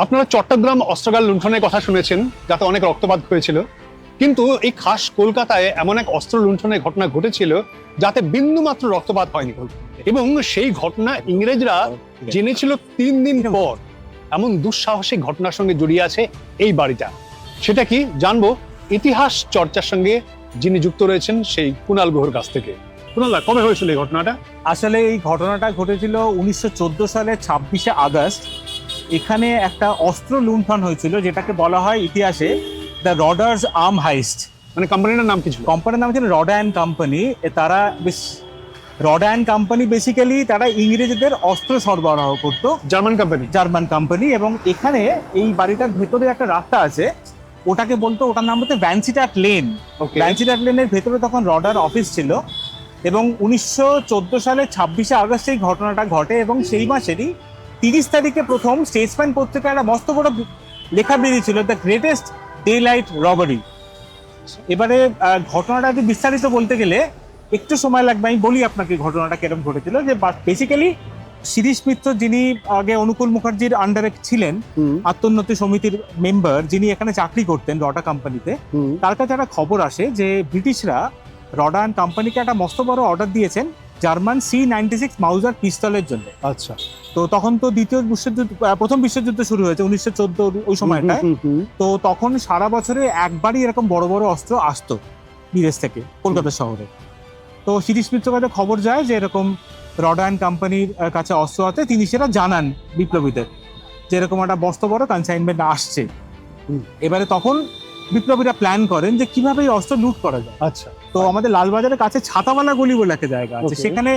আপনারা চট্টগ্রাম অস্ত্রাগার লুণ্ঠনের কথা শুনেছেন, যাতে অনেক রক্তপাত হয়েছিল। কিন্তু এই খাস কলকাতায় এমন এক অস্ত্র লুণ্ঠনের ঘটনা ঘটেছিল যাতে বিন্দুমাত্র রক্তপাত হয়নি, এবং সেই ঘটনা ইংরেজরা জেনেছিল 3 দিন পর। এমন দুঃসাহসিক ঘটনার সঙ্গে জড়িয়ে আছে এই বাড়িটা। সেটা কি জানবো ইতিহাস চর্চার সঙ্গে যিনি যুক্ত রয়েছেন সেই কুণাল গুহর কাছ থেকে। কুণাল, কবে হয়েছিল এই ঘটনাটা? আসলে এই ঘটনাটা ঘটেছিল 1914 সালের 26শে আগস্ট। এখানে একটা অস্ত্র লুণ্ঠন হয়েছিল, যেটাকে বলা হয় ইতিহাসে দ্য রডার্স আর্ম হাইস্ট। মানে কোম্পানিটার নাম কি ছিল? কোম্পানির নাম ছিল রডা অ্যান্ড কোম্পানি। তারা রডা অ্যান্ড কোম্পানি বেসিক্যালি তারা ইংরেজদের অস্ত্র সরবরাহ করতো। German company. এবং এখানে এই বাড়িটার ভেতরে একটা রাস্তা আছে, ওটাকে বলতো, ওটার নাম হচ্ছে ভ্যানসিটাট লেন। ভ্যানসিটাট লেনের ভেতরে তখন রডার অফিস ছিল। এবং 1914 সালের 26শে আগস্ট এই ঘটনাটা ঘটে, এবং সেই মাসেরই 30 তারিখে প্রথম স্টেটসম্যান পত্রিকায় একটা মস্ত বড় লেখা বেরিয়েছিল, the greatest daylight robbery. এবারে ঘটনাটা বিস্তারিত বলতে গেলে একটু সময় লাগবে, আমি বলি আপনাকে ঘটনাটা কিরকম ঘটেছিল। যে বেসিক্যালি শিরীষ মিত্র, যিনি আগে অনুকূল মুখার্জির আন্ডারে ছিলেন, আত্মোন্নতি সমিতির মেম্বার, যিনি এখানে চাকরি করতেন রডা কোম্পানিতে, তার কাছে একটা খবর আসে যে ব্রিটিশরা রডা অ্যান্ড কোম্পানিকে একটা মস্ত বড় অর্ডার দিয়েছেন জার্মান C96 মাউজার পিস্তলের জন্য। আচ্ছা। তো তখন তো প্রথম বিশ্বযুদ্ধ শুরু হয়েছে 1914 ওই সময়টায়। তো তখন সারা বছরে একবারই এরকম বড় বড় অস্ত্র আসতো বিদেশ থেকে কলকাতা শহরে। তো শিরীষ মিত্রের কাছে খবর যায় যে এরকম রডা অ্যান্ড কোম্পানির কাছে অস্ত্র আছে। তিনি সেটা জানান বিপ্লবীদের যে এরকম একটা মস্ত বড় কনসাইনমেন্ট আসছে। এবারে তখন বিপ্লবীরা প্ল্যান করেন যে কিভাবে এই অস্ত্র লুট করা যায়। আচ্ছা। তো আমাদের লালবাজারের কাছে ছাতাওয়ালা গলি বলে একটা জায়গা আছে, সেখানে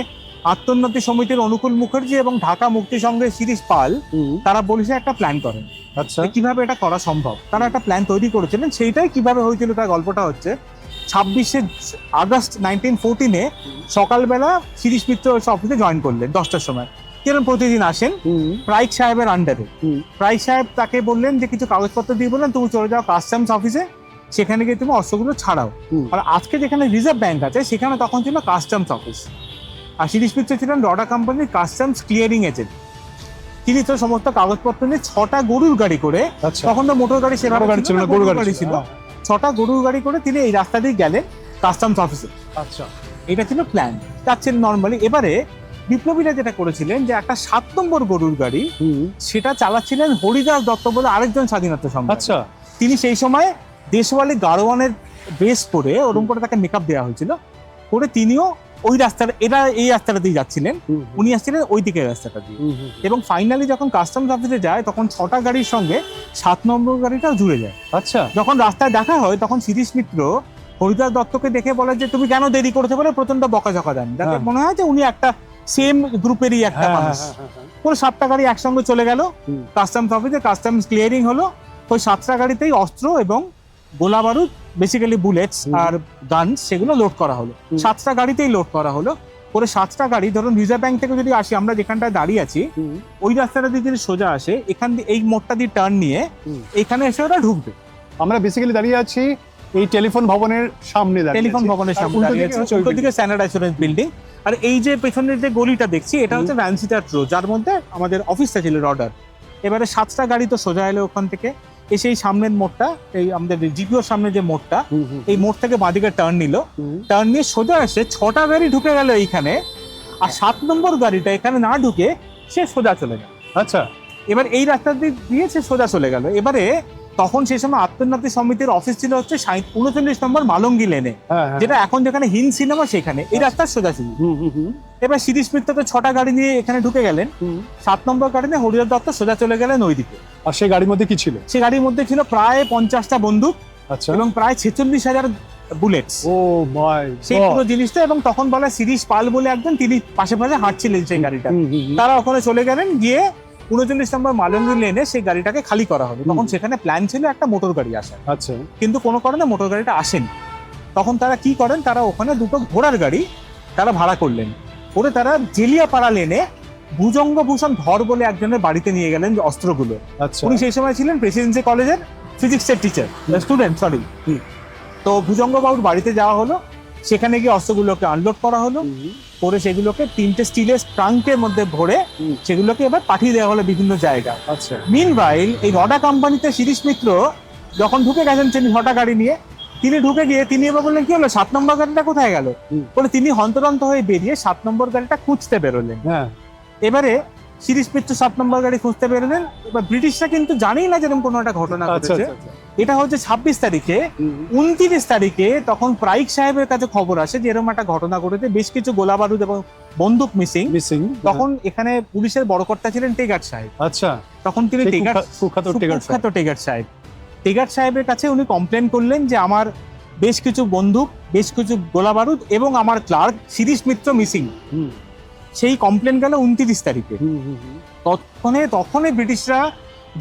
আত্মোন্নতি সমিতির অনুকূল মুখার্জি এবং ঢাকা মুক্তি সংঘের শিরীষ পাল, তারা বলেছে একটা প্ল্যান করেন। আচ্ছা। কিভাবে এটা করা সম্ভব, তারা একটা প্ল্যান তৈরি করেছিলেন। সেইটাই কিভাবে হয়েছিল তার গল্পটা হচ্ছে 26শে আগস্ট 1914-এ সকালবেলা শিরীষ মিত্র অফিসে জয়েন করলেন 10টার সময়। যেরকম প্রতিদিন আসেন প্রাইক সাহেবের আন্ডারে। প্রাইক সাহেব তাকে বললেন যে কিছু কাগজপত্র দিয়ে বললেন তুমি চলে যাও কাস্টমস অফিসে, সেখানে গিয়ে তুমি অস্ত্রগুলো ছাড়াও। আর আজকে যেখানে রিজার্ভ ব্যাংক আছে সেখানে তখন ছিল কাস্টমস অফিস। আর শিরীষ মিত্র ছিলেন রডা কোম্পানির কাস্টমস ক্লিয়ারিং এজেন্ট। তিনি তো সমস্ত কাগজপত্র নিয়ে 6টা গরুর গাড়ি করে, তখন তো মোটর গাড়ি সেভাবে ছিল না, গরুর গাড়ি ছিল, 6টা গরুর গাড়ি করে তিনি এই রাস্তা দিয়ে গেলেন কাস্টমস অফিসে। আচ্ছা, এটা ছিল প্ল্যান, যাচ্ছেন নর্মালি। এবারে বিপ্লবীরা যেটা করেছিলেন যে একটা 7 নম্বর গরুর গাড়ি, সেটা চালাচ্ছিলেন হরিদাস দত্ত বলে আরেকজন স্বাধীনতা সংগ্রামী। আচ্ছা। তিনি সেই সময় দেশওয়ালি গাড়োয়ানের বেশ করে ওরকম করে তাকে মেকআপ দেওয়া হয়েছিল, করে তিনিও ওই রাস্তাটা, এই রাস্তাটা দিয়ে যাচ্ছিলেন, উনি আসছিলেন ওই দিকের রাস্তাটা দিয়ে। এবং ফাইনালি যখন কাস্টমস অফিসে যায় তখন 6টা গাড়ির সঙ্গে 7 নম্বর গাড়িটাও জুড়ে যায়। আচ্ছা। যখন রাস্তায় দেখা হয় তখন শিরীষ মিত্র হরিদাস দত্তকে দেখে বলে যে তুমি কেন দেরি করেছো বলে প্রচন্ড বকাঝকা দেন, যাতে মনে হয় যে উনি একটা সেম গ্রুপেরই একটা মানুষ। পুরো 7টা গাড়ি একসঙ্গে চলে গেল কাস্টমস অফিসে, কাস্টমস ক্লিয়ারিং হলো। ওই 7টা গাড়িতেই অস্ত্র এবং গোলা বারুদ, বেসিক্যালি বুলেটস আর গানস, সেগুলো লোড করা হলো। 7টা গাড়িতেই লোড করা হলো। পরে 7টা গাড়ি, ধরুন রিজার্ভ ব্যাংক থেকে যদি আসি, আমরা যেখানটায় দাঁড়িয়ে আছি ওই রাস্তাটা দিয়ে যদি সোজা আসে, এখান দিয়ে এই মোড়টা দিয়ে টার্ন নিয়ে এখানে এসে ওরা ঢুকবে। আমরা বেসিক্যালি দাঁড়িয়ে আছি এই টেলিফোন ভবনের সামনে, টেলিফোন ভবনের সামনে দাঁড়িয়ে আছি, উল্টো দিকে স্ট্যান্ডার্ড অ্যাসুরেন্স বিল্ডিং। আর এই যে পেছনের যে গলিটা দেখছি, এটা হচ্ছে ভ্যানসিটাট রোড, যার মধ্যে আমাদের অফিসটা ছিল রডার। এবারে 7টা গাড়ি তো সোজা এলো ওখান থেকে, এসে এই সামনের মোড়টা, এই আমাদের জিপিওর সামনে যে মোড়টা, এই মোড় থেকে বাঁদিকে টার্ন নিল। টার্ন নিয়ে সোজা এসে 6টা গাড়ি ঢুকে গেল এইখানে, আর 7 নম্বর গাড়িটা এখানে না ঢুকে সে সোজা চলে গেল। আচ্ছা। এবার এই রাস্তা দিয়ে সে সোজা চলে গেল। এবারে তখন সেই সময় আত্মোন্নতি সমিতির অফিস ছিল হচ্ছে 39 নম্বর মালঙ্গি লেনে, যেটা এখন যেখানে হিন্দ সিনেমা, সেখানে এই রাস্তার সোজা ছিল। এবার শিরীষ মিত্র তো 6টা গাড়ি নিয়ে এখানে ঢুকে গেলেন, 7 নম্বর গাড়ি নিয়ে হরিদাস দত্ত সোজা চলে গেলেন ওইদিকে। আর সেই গাড়ির মধ্যে কি ছিল? সেই গাড়ির মধ্যে ছিল প্রায় 50টা বন্দুক এবং প্রায় 46,000 বুলেটস। ও মাই গড, সেই পুরো জিনিসটা। এবং তখন বলা শিরীষ পাল বলে একজন, তিনি পাশে পাশে হাঁটছিলেন সেই গাড়িটা। তারা ওখানে চলে গেলেন, গিয়ে 39 নম্বর মালঙ্গি লেনে সেই গাড়িটাকে খালি করা হলো। তখন সেখানে প্ল্যান ছিল একটা মোটর গাড়ি আসার। আচ্ছা। কিন্তু কোনো কারণে মোটর গাড়িটা আসেনি। তখন তারা কি করেন, তারা ওখানে 2টো ঘোড়ার গাড়ি তারা ভাড়া করলেন, করে তারা জেলিয়াপাড়া লেনে ভুজঙ্গভূষণ ধর বলে একজনের বাড়িতে নিয়ে গেলেন অস্ত্রগুলো। উনি সেই সময় ছিলেন প্রেসিডেন্সি কলেজের ফিজিক্সের টিচার, স্টুডেন্ট, সরি। তো ভুজঙ্গবাবুর বাড়িতে যাওয়া হলো, সেখানে গিয়ে অস্ত্রগুলোকে আনলোড করা হলো। করে সেগুলোকে 3টে স্টিলের ট্রাঙ্কের মধ্যে ভরে সেগুলোকে এবার পাঠিয়ে দেওয়া হলো বিভিন্ন জায়গায়। আচ্ছা। মিনওয়াইল এই রডা কোম্পানিতে শিরিষ মিত্র যখন ঢুকে গেছেন তিনি হটা গাড়ি নিয়ে, তিনি ঢুকে গিয়ে তিনি এবার বললেন কি হলো 7 নম্বর গাড়িটা কোথায় গেল, বলে তিনি হন্তদন্ত হয়ে বেরিয়ে 7 নম্বর গাড়িটা খুঁজতে বেরোলেন। হ্যাঁ। এবারে শিরিষ মিত্র 7 নম্বর গাড়ি খুঁজতে বেরোলেন। এবার ব্রিটিশরা কিন্তু জানেই না যেরকম কোনো একটা ঘটনা আচ্ছা ঘটেছে। আচ্ছা। এটা হচ্ছে 26 তারিখে। 29 তারিখে তখন প্রাইক সাহেবের কাছে খবর আসে যে এরকম একটা ঘটনা ঘটেছে, বেশ কিছু গোলা বারুদ এবং বন্দুক মিসিং। তখন এখানে পুলিশের বড় কর্তা ছিলেন টেগার সাহেব। আচ্ছা। তখন তিনি সেই টেগার কুখ্যাত টেগার সাহেব। সুখ্যাত টেগার সাহেবের কাছে উনি কমপ্লেন করলেন যে আমার বেশ কিছু বন্দুক, বেশ কিছু গোলা বারুদ এবং আমার ক্লার্ক শিরিষ মিত্র মিসিং। সেই কমপ্লেন গেল 29 তারিখে। তখনই ব্রিটিশরা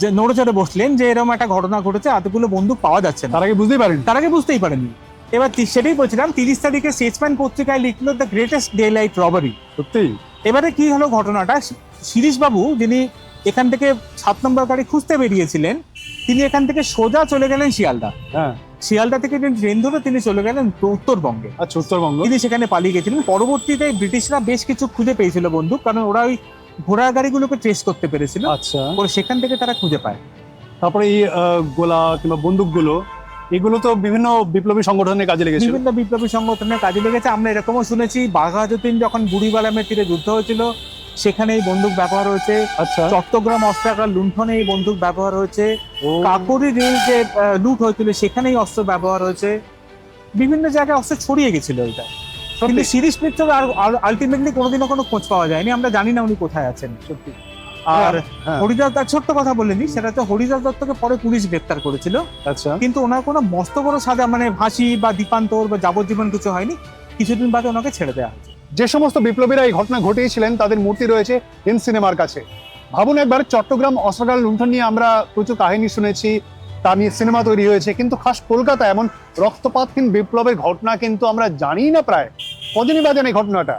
যে নড়েচড়ে বসলেন যে এরকম একটা ঘটনা ঘটেছে, এতগুলো বন্দুক পাওয়া যাচ্ছে না। তার আগে বুঝতেই পারেনি। এবার সেটাই বলছিলাম, 30 তারিখে স্টেটসম্যান পত্রিকায় লিখলো the greatest daylight robbery. সত্যি। এবারে কি হলো ঘটনাটা, শিরিষ বাবু যিনি এখান থেকে 7 নম্বর গাড়ি খুঁজতে বেরিয়েছিলেন, তিনি এখান থেকে সোজা চলে গেলেন শিয়ালদা। হ্যাঁ। শিয়ালদা থেকে ট্রেন ধরে তিনি চলে গেলেন উত্তরবঙ্গে। আচ্ছা, উত্তরবঙ্গ। তিনি সেখানে পালিয়ে গেছিলেন। পরবর্তীতে ব্রিটিশরা বেশ কিছু খুঁজে পেয়েছিল বন্দুক, কারণ ওরা ওই ঘোড়া গাড়িগুলোকে ট্রেস করতে পেরেছিল। আচ্ছা। পরে সেখান থেকে তারা খুঁজে পায়। তারপরে এই গোলা কিংবা বন্দুকগুলো এগুলো তো বিভিন্ন বিপ্লবী সংগঠনের কাজে লেগেছিল। বিভিন্ন বিপ্লবী সংগঠনের কাজে লেগেছে। আমরা এরকমও শুনেছি বাঘাযতীন যখন বুড়িবালামের তীরে যুদ্ধ হয়েছিল সেখানে এই বন্দুক ব্যবহার হয়েছে। আচ্ছা। চট্টগ্রাম অস্ত্রাগার লুণ্ঠনে এই বন্দুক ব্যবহার হয়েছে। কাকরি রেল যে লুট হয়েছিল সেখানেই অস্ত্র ব্যবহার হয়েছে। বিভিন্ন জায়গায় অস্ত্র ছড়িয়ে গেছিল এটা। কিন্তু শিরিষ মিত্র আলটিমেটলি কোনোদিনও কোনো খোঁজ পাওয়া যায়নি। আমরা জানি না উনি কোথায় আছেন। সত্যি। আর হ্যাঁ। হরিদাস দত্ত, ছোট্ট কথা বলেনি, সেটা তো হরিদাস দত্তকে পরে পুলিশ গ্রেপ্তার করেছিল। আচ্ছা। কিন্তু ওনার কোনো মস্ত বড় সাজা মানে ফাঁসি বা দ্বীপান্তর বা যাবজ্জীবন কিছু হয়নি। কিছুদিন বাদে ওনাকে ছেড়ে দেওয়া হয়েছে। যে সমস্ত বিপ্লবীরা এই ঘটনা ঘটিয়েছিলেন তাদের মূর্তি রয়েছে হিন্দ সিনেমার কাছে। ভাবুন একবার, চট্টগ্রাম অস্ত্রাগার লুণ্ঠন নিয়ে আমরা প্রচুর কাহিনী শুনেছি, তা নিয়ে সিনেমা তৈরি হয়েছে, কিন্তু খাস কলকাতা এমন রক্তপাতহীন বিপ্লবের ঘটনা কিন্তু আমরা জানি না। প্রায় কদিনই বাজে এই ঘটনাটা।